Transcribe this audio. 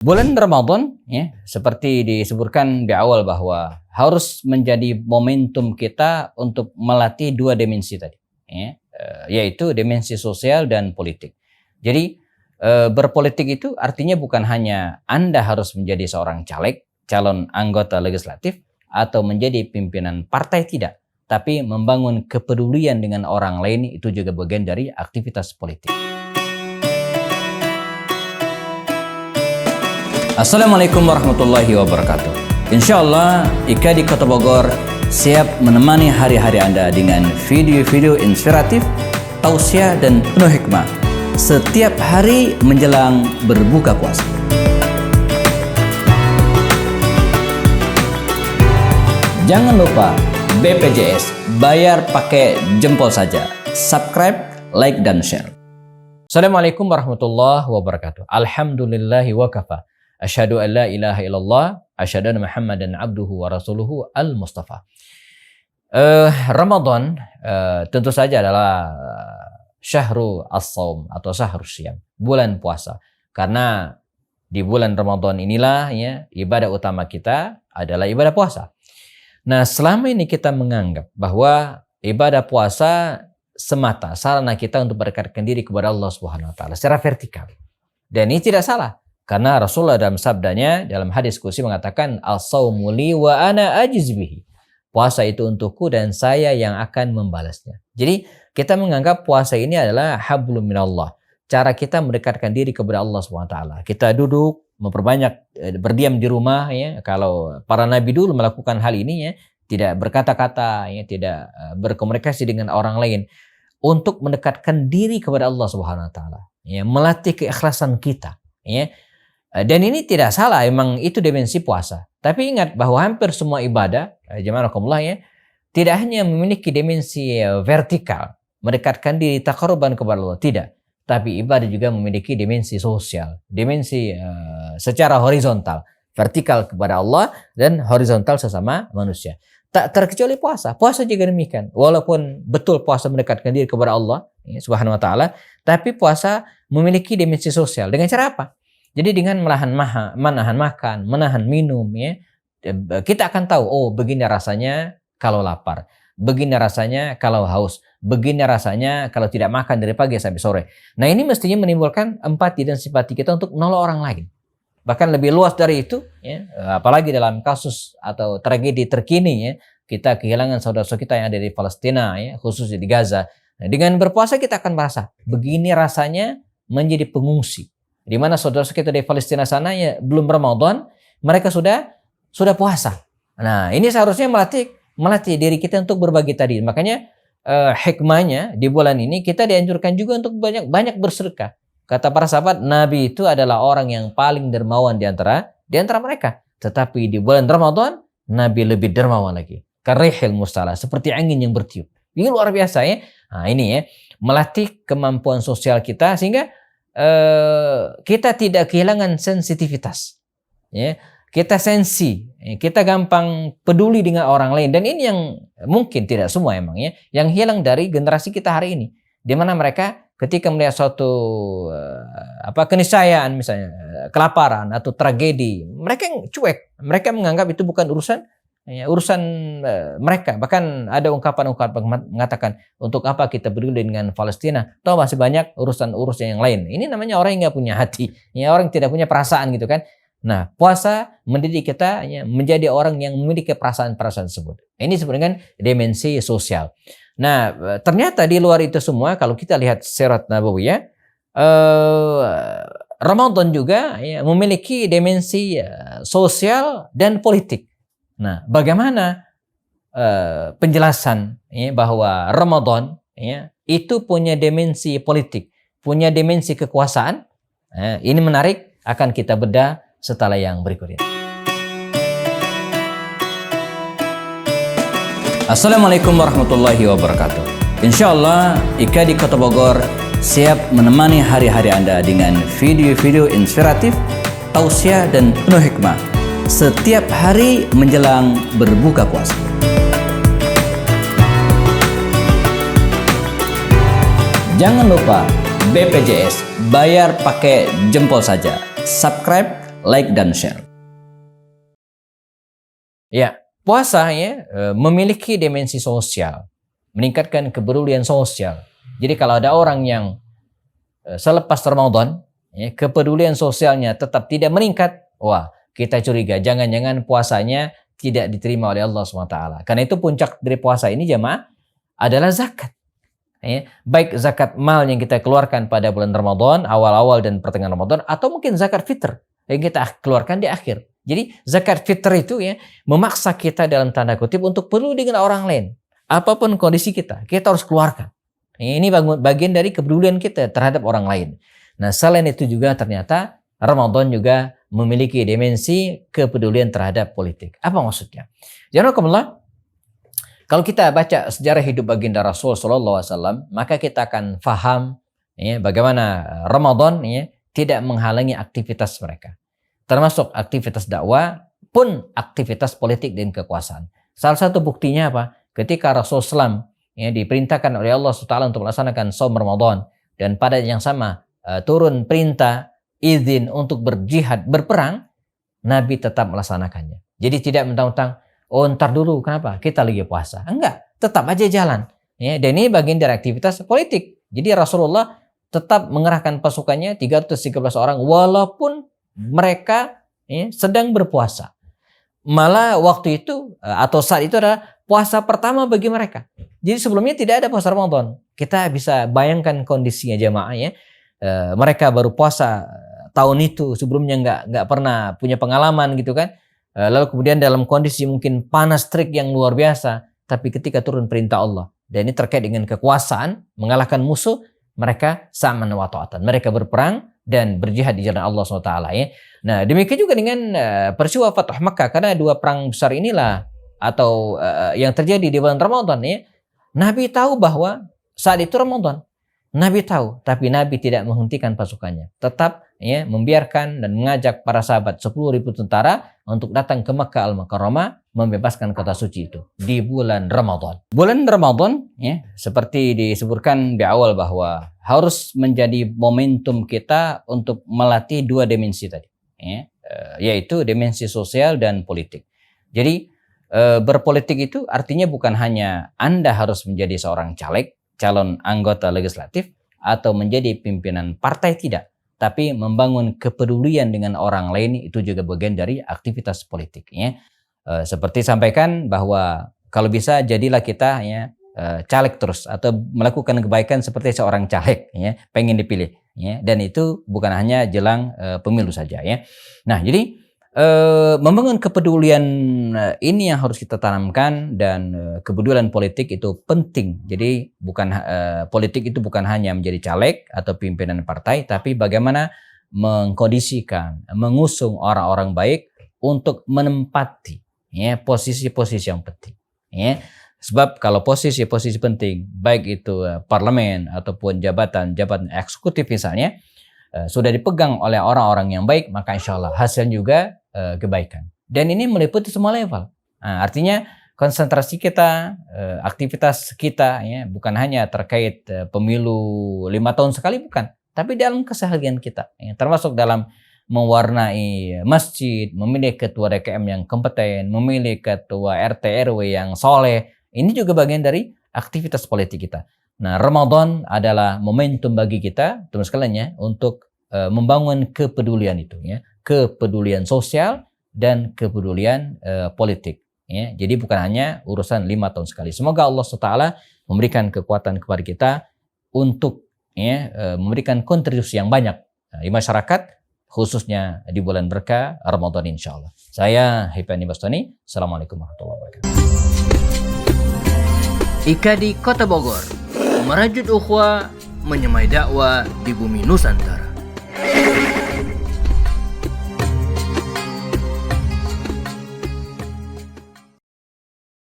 Bulan Ramadan, ya, seperti disebutkan di awal bahwa harus menjadi momentum kita untuk melatih dua dimensi tadi, ya, yaitu dimensi sosial dan politik. Jadi berpolitik itu artinya bukan hanya Anda harus menjadi seorang caleg, calon anggota legislatif, atau menjadi pimpinan partai, tidak. Tapi membangun kepedulian dengan orang lain itu juga bagian dari aktivitas politik. Assalamualaikum warahmatullahi wabarakatuh. Insyaallah Ika di Kota Bogor siap menemani hari-hari Anda dengan video-video inspiratif, tausiah dan penuh hikmah setiap hari menjelang berbuka puasa. Jangan lupa BPJS, bayar pakai jempol saja. Subscribe, like dan share. Assalamualaikum warahmatullahi wabarakatuh. Alhamdulillahi wa kafa. Asyhadu an la ilaha illallah, asyhadu anna Muhammadan abduhu wa rasuluhu al-Mustafa. Ramadan tentu saja adalah syahrul as-saum atau syahrul syam, bulan puasa. Karena di bulan Ramadan inilah ya ibadah utama kita adalah ibadah puasa. Nah, selama ini kita menganggap bahwa ibadah puasa semata sarana kita untuk mendekatkan diri kepada Allah Subhanahu wa taala secara vertikal. Dan ini tidak salah. Karena Rasulullah dalam sabdanya dalam hadis qudsi mengatakan as-saumu li wa ana ajiz bihi. Puasa itu untukku dan saya yang akan membalasnya. Jadi kita menganggap puasa ini adalah hablum minallah. Cara kita mendekatkan diri kepada Allah SWT. Kita duduk, memperbanyak berdiam di rumah ya. Kalau para nabi dulu melakukan hal ini ya, tidak berkata-kata ya, tidak berkomunikasi dengan orang lain untuk mendekatkan diri kepada Allah SWT. Ya, melatih keikhlasan kita ya. Dan ini tidak salah, emang itu dimensi puasa. Tapi ingat bahwa hampir semua ibadah, jamaah ya, tidak hanya memiliki dimensi vertikal, mendekatkan diri taqarruban kepada Allah, tidak. Tapi ibadah juga memiliki dimensi sosial, dimensi secara horizontal, vertikal kepada Allah dan horizontal sesama manusia. Tak terkecuali puasa. Puasa juga demikian. Walaupun betul puasa mendekatkan diri kepada Allah, ya, Subhanahu wa taala, tapi puasa memiliki dimensi sosial. Dengan cara apa? Jadi dengan menahan makan, menahan minum ya, kita akan tahu, oh begini rasanya kalau lapar, begini rasanya kalau haus, begini rasanya kalau tidak makan dari pagi sampai sore. Nah, ini mestinya menimbulkan empati dan simpati kita untuk menolong orang lain. Bahkan lebih luas dari itu ya, apalagi dalam kasus atau tragedi terkini ya, kita kehilangan saudara-saudara kita yang ada di Palestina ya, khususnya di Gaza. Nah, dengan berpuasa kita akan merasa begini rasanya menjadi pengungsi. Di mana saudara-saudara kita di Palestina sana ya belum Ramadan, mereka sudah puasa. Nah, ini seharusnya melatih diri kita untuk berbagi tadi. Makanya hikmahnya di bulan ini kita dianjurkan juga untuk banyak bersedekah. Kata para sahabat, Nabi itu adalah orang yang paling dermawan di antara mereka. Tetapi di bulan Ramadan, Nabi lebih dermawan lagi. Karihil mustala, seperti angin yang bertiup. Ini luar biasa ya. Nah, ini ya, melatih kemampuan sosial kita sehingga kita tidak kehilangan sensitivitas ya, kita sensi, kita gampang peduli dengan orang lain. Dan ini yang mungkin tidak semua emang ya, yang hilang dari generasi kita hari ini, di mana mereka ketika melihat suatu keniscayaan misalnya kelaparan atau tragedi, mereka cuek, mereka menganggap itu bukan urusan mereka. Bahkan ada ungkapan-ungkapan mengatakan, untuk apa kita peduli dengan Palestina, toh masih banyak urusan yang lain. Ini namanya orang yang nggak punya hati ya, orang yang tidak punya perasaan gitu kan. Nah, puasa mendidik kita ya, menjadi orang yang memiliki perasaan-perasaan tersebut. Ini disebut dengan dimensi sosial. Nah, ternyata di luar itu semua, kalau kita lihat sirat Nabawiyah, Ramadan juga ya, memiliki dimensi sosial dan politik. Nah, bagaimana penjelasan ya, bahwa Ramadan ya, itu punya dimensi politik, punya dimensi kekuasaan? Ini menarik, akan kita bedah setelah yang berikut ini. Assalamualaikum warahmatullahi wabarakatuh. Insyaallah Ika di Kota Bogor siap menemani hari-hari Anda dengan video-video inspiratif, tausiah dan penuh hikmah setiap hari menjelang berbuka puasa. Jangan lupa BPJS, bayar pakai jempol saja. Subscribe, like dan share. Ya, puasa ya memiliki dimensi sosial, meningkatkan kepedulian sosial. Jadi kalau ada orang yang selepas Ramadan ya, kepedulian sosialnya tetap tidak meningkat, wah kita curiga jangan-jangan puasanya tidak diterima oleh Allah SWT. Karena itu puncak dari puasa ini jemaah adalah zakat. Ya, baik zakat mal yang kita keluarkan pada bulan Ramadan, awal-awal dan pertengahan Ramadan, atau mungkin zakat fitr yang kita keluarkan di akhir. Jadi zakat fitr itu ya memaksa kita dalam tanda kutip untuk peduli dengan orang lain. Apapun kondisi kita harus keluarkan. Ini bagian dari kepedulian kita terhadap orang lain. Nah, selain itu juga ternyata Ramadan juga memiliki dimensi kepedulian terhadap politik. Apa maksudnya? Jazakumullah. Kalau kita baca sejarah hidup baginda Rasul SAW, maka kita akan faham ya, bagaimana Ramadan ya, tidak menghalangi aktivitas mereka. Termasuk aktivitas dakwah pun aktivitas politik dan kekuasaan. Salah satu buktinya apa? Ketika Rasul SAW ya, diperintahkan oleh Allah SWT untuk melaksanakan saum Ramadan, dan pada yang sama turun perintah izin untuk berjihad, berperang, Nabi tetap melaksanakannya. Jadi tidak mentang-mentang, oh ntar dulu, kenapa? Kita lagi puasa. Enggak, tetap aja jalan. Ya, dan ini bagian dari aktivitas politik. Jadi Rasulullah tetap mengerahkan pasukannya 313 orang walaupun mereka ya, sedang berpuasa. Malah waktu itu atau saat itu adalah puasa pertama bagi mereka. Jadi sebelumnya tidak ada puasa Ramadan. Kita bisa bayangkan kondisinya jemaah ya. Mereka baru puasa tahun itu, sebelumnya nggak pernah punya pengalaman gitu kan. Lalu kemudian dalam kondisi mungkin panas terik yang luar biasa, tapi ketika turun perintah Allah dan ini terkait dengan kekuasaan mengalahkan musuh, mereka sa'man wa ta'atan. Mereka berperang dan berjihad di jalan Allah SWT ya. Nah, demikian juga dengan peristiwa Fathu Makkah, karena dua perang besar inilah atau yang terjadi di bulan Ramadan ya. Nabi tahu bahwa saat itu Ramadan. Nabi tahu, tapi Nabi tidak menghentikan pasukannya. Tetap ya membiarkan dan mengajak para sahabat 10.000 tentara untuk datang ke Makkah Al-Mukarramah membebaskan kota suci itu di bulan Ramadan. Bulan Ramadan ya seperti disebutkan di awal bahwa harus menjadi momentum kita untuk melatih dua dimensi tadi ya, yaitu dimensi sosial dan politik. Jadi berpolitik itu artinya bukan hanya Anda harus menjadi seorang caleg, calon anggota legislatif atau menjadi pimpinan partai, tidak, tapi membangun kepedulian dengan orang lain itu juga bagian dari aktivitas politik ya. Seperti sampaikan bahwa kalau bisa jadilah kita ya caleg terus atau melakukan kebaikan seperti seorang caleg ya, pengen dipilih ya, dan itu bukan hanya jelang pemilu saja ya. Nah, jadi membangun kepedulian ini yang harus kita tanamkan, dan kepedulian politik itu penting. Jadi bukan politik itu bukan hanya menjadi caleg atau pimpinan partai, tapi bagaimana mengkondisikan, mengusung orang-orang baik untuk menempati ya posisi-posisi yang penting ya. Sebab kalau posisi-posisi penting, baik itu parlemen ataupun jabatan-jabatan eksekutif misalnya, sudah dipegang oleh orang-orang yang baik, maka insya Allah hasilnya juga kebaikan. Dan ini meliputi semua level. Nah, artinya konsentrasi kita, aktivitas kita ya bukan hanya terkait pemilu 5 tahun sekali, bukan, tapi dalam keseharian kita ya, termasuk dalam mewarnai masjid, memilih ketua DKM yang kompeten, memilih ketua RT RW yang soleh. Ini juga bagian dari aktivitas politik kita. Nah, Ramadan adalah momentum bagi kita, teman sekalian ya, untuk membangun kepedulian itu ya, kepedulian sosial dan kepedulian politik ya. Jadi bukan hanya urusan 5 tahun sekali. Semoga Allah SWT memberikan kekuatan kepada kita untuk ya, memberikan kontribusi yang banyak di masyarakat, khususnya di bulan berkah Ramadan insyaallah. Saya Hipani Bastoni. Assalamualaikum warahmatullahi wabarakatuh. IKADI Kota Bogor, merajut ukhuwah, menyemai dakwah di bumi Nusantara.